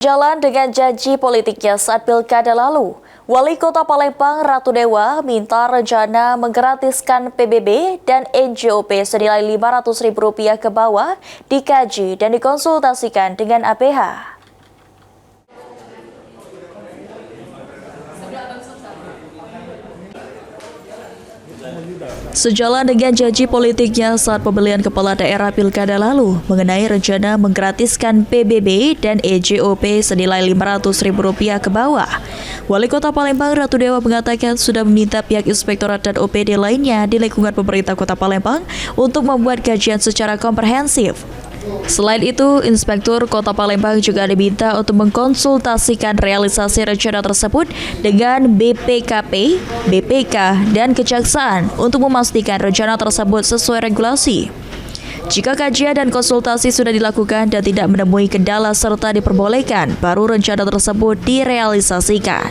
Jalan dengan janji politiknya saat pilkada lalu, Wali Kota Palembang Ratu Dewa minta rencana menggratiskan PBB dan NJOP senilai Rp500.000 ke bawah dikaji dan dikonsultasikan dengan APH. Sejalan dengan janji politiknya saat pemilihan kepala daerah pilkada lalu mengenai rencana menggratiskan PBB dan NJOP senilai Rp500.000 ke bawah, Wali Kota Palembang Ratu Dewa mengatakan sudah meminta pihak inspektorat dan OPD lainnya di lingkungan pemerintah Kota Palembang untuk membuat kajian secara komprehensif. Selain itu, Inspektur Kota Palembang juga diminta untuk mengkonsultasikan realisasi rencana tersebut dengan BPKP, BPK, dan Kejaksaan untuk memastikan rencana tersebut sesuai regulasi. Jika kajian dan konsultasi sudah dilakukan dan tidak menemui kendala serta diperbolehkan, baru rencana tersebut direalisasikan.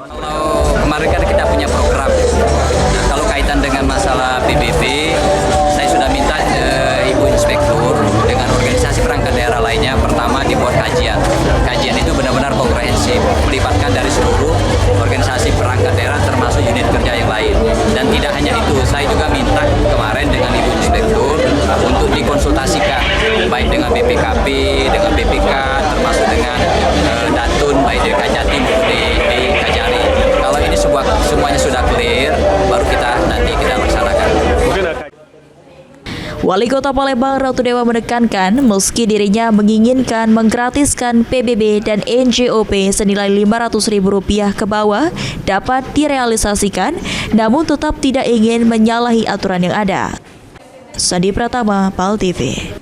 Kalau kemarin kan kita punya program, nah, kalau kaitan dengan masalah PBB, saya sudah minta Ibu Inspektur dengan organisasi perangkat daerah lainnya, pertama dibuat kajian. Kajian itu benar-benar komprehensif, melibatkan dari seluruh organisasi perangkat daerah termasuk unit kerja yang lain. Dan tidak hanya itu, saya juga minta kemarin dengan Ibu Inspektur untuk dikonsultasikan, baik dengan BPKP, dengan BPK, termasuk dengan Datun, baik di Kajati maupun di Kajari. Kalau ini semuanya sudah clear, baru nanti kita laksanakan. Wali Kota Palembang Ratu Dewa menekankan meski dirinya menginginkan menggratiskan PBB dan NJOP senilai Rp500.000 ke bawah dapat direalisasikan, namun tetap tidak ingin menyalahi aturan yang ada. Sandi Pratama, PAL TV.